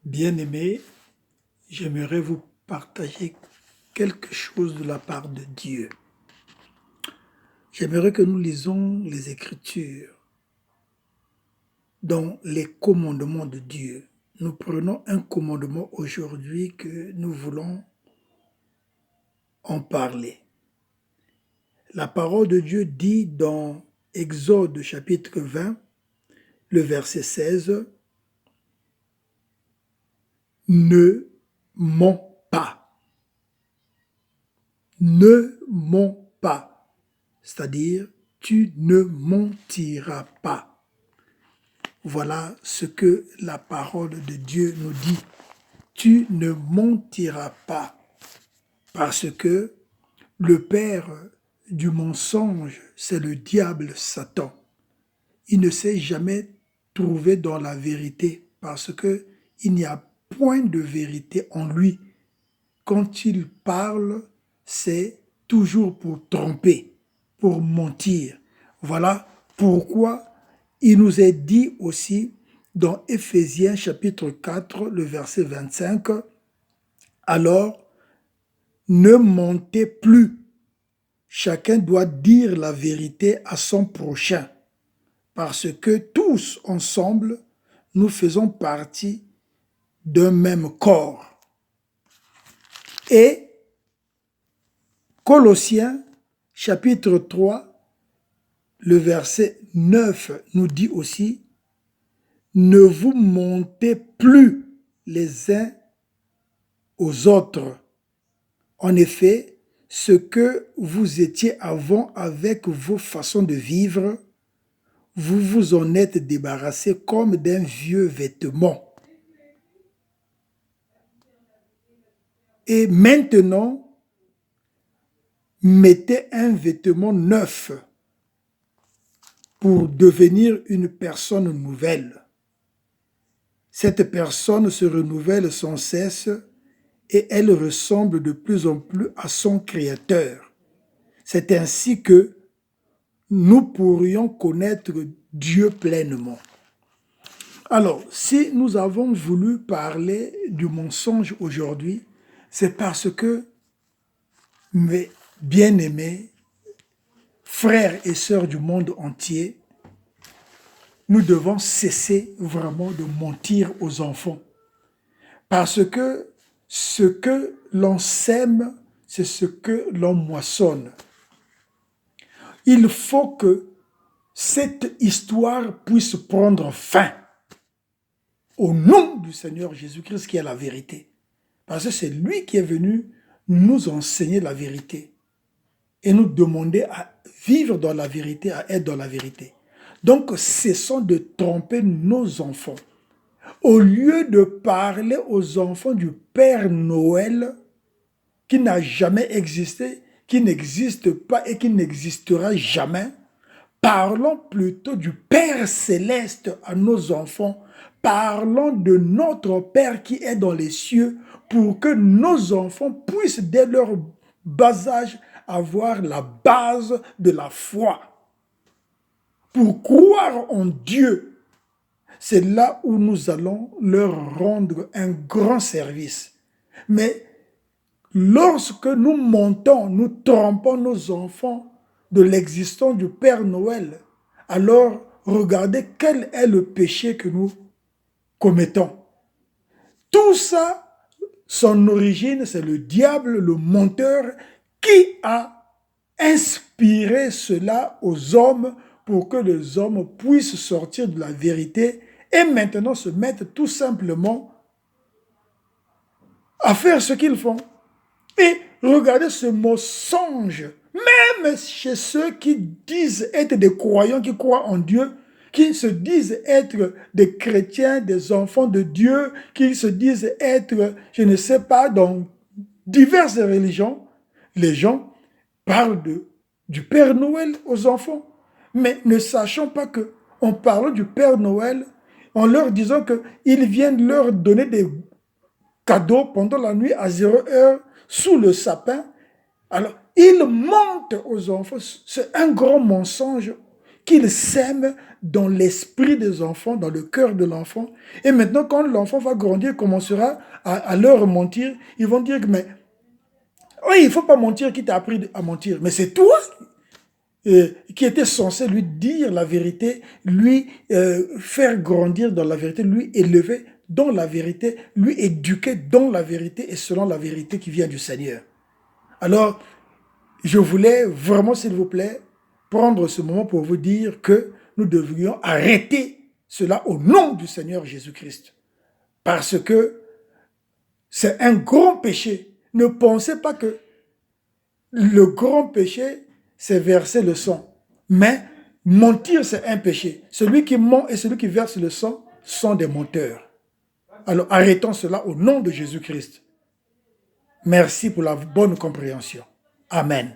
Bien-aimés, j'aimerais vous partager quelque chose de la part de Dieu. J'aimerais que nous lisons les Écritures dans les commandements de Dieu. Nous prenons un commandement aujourd'hui que nous voulons en parler. La parole de Dieu dit dans Exode chapitre 20, le verset 16, « Ne mens pas. Ne mens pas. » C'est-à-dire, tu ne mentiras pas. Voilà ce que la parole de Dieu nous dit. Tu ne mentiras pas. Parce que le père du mensonge, c'est le diable Satan. Il ne s'est jamais trouvé dans la vérité parce que il n'y a point de vérité en lui. Quand il parle, c'est toujours pour tromper, pour mentir. Voilà pourquoi il nous est dit aussi dans Éphésiens chapitre 4, le verset 25, « Alors, ne mentez plus. Chacun doit dire la vérité à son prochain, parce que tous ensemble, nous faisons partie d'un même corps. » Et Colossiens chapitre 3, le verset 9 nous dit aussi, « Ne vous mentez plus les uns aux autres. En effet, ce que vous étiez avant avec vos façons de vivre, vous vous en êtes débarrassé comme d'un vieux vêtement. Et maintenant, mettez un vêtement neuf pour devenir une personne nouvelle. Cette personne se renouvelle sans cesse et elle ressemble de plus en plus à son Créateur. C'est ainsi que nous pourrions connaître Dieu pleinement. » Alors, si nous avons voulu parler du mensonge aujourd'hui, c'est parce que, mes bien-aimés, frères et sœurs du monde entier, nous devons cesser vraiment de mentir aux enfants. Parce que ce que l'on sème, c'est ce que l'on moissonne. Il faut que cette histoire puisse prendre fin au nom du Seigneur Jésus-Christ qui est la vérité. Parce que c'est lui qui est venu nous enseigner la vérité et nous demander à vivre dans la vérité, à être dans la vérité. Donc, cessons de tromper nos enfants. Au lieu de parler aux enfants du Père Noël, qui n'a jamais existé, qui n'existe pas et qui n'existera jamais, parlons plutôt du Père Céleste à nos enfants. Parlons de notre Père qui est dans les cieux pour que nos enfants puissent, dès leur bas âge, avoir la base de la foi. Pour croire en Dieu, c'est là où nous allons leur rendre un grand service. Mais lorsque nous mentons, nous trompons nos enfants de l'existence du Père Noël, alors regardez quel est le péché que nous commettons. Tout ça, son origine, c'est le diable, le menteur, qui a inspiré cela aux hommes pour que les hommes puissent sortir de la vérité et maintenant se mettre tout simplement à faire ce qu'ils font. Et regardez ce mensonge, même chez ceux qui disent être des croyants, qui croient en Dieu, qui se disent être des chrétiens, des enfants de Dieu, qui se disent être, je ne sais pas, dans diverses religions, les gens parlent du Père Noël aux enfants. Mais ne sachant pas qu'on parle du Père Noël en leur disant qu'ils viennent leur donner des cadeaux pendant la nuit à 0 heure sous le sapin. Alors, ils mentent aux enfants. C'est un grand mensonge qu'il sème dans l'esprit des enfants, dans le cœur de l'enfant. Et maintenant, quand l'enfant va grandir, commencera à leur mentir, ils vont dire, mais oui, il ne faut pas mentir, qui t'a appris à mentir? Mais c'est toi qui était censé lui dire la vérité, lui faire grandir dans la vérité, lui élever dans la vérité, lui éduquer dans la vérité et selon la vérité qui vient du Seigneur. Alors, je voulais vraiment, s'il vous plaît, prendre ce moment pour vous dire que nous devrions arrêter cela au nom du Seigneur Jésus-Christ. Parce que c'est un grand péché. Ne pensez pas que le grand péché, c'est verser le sang. Mais mentir, c'est un péché. Celui qui ment et celui qui verse le sang sont des menteurs. Alors arrêtons cela au nom de Jésus-Christ. Merci pour la bonne compréhension. Amen.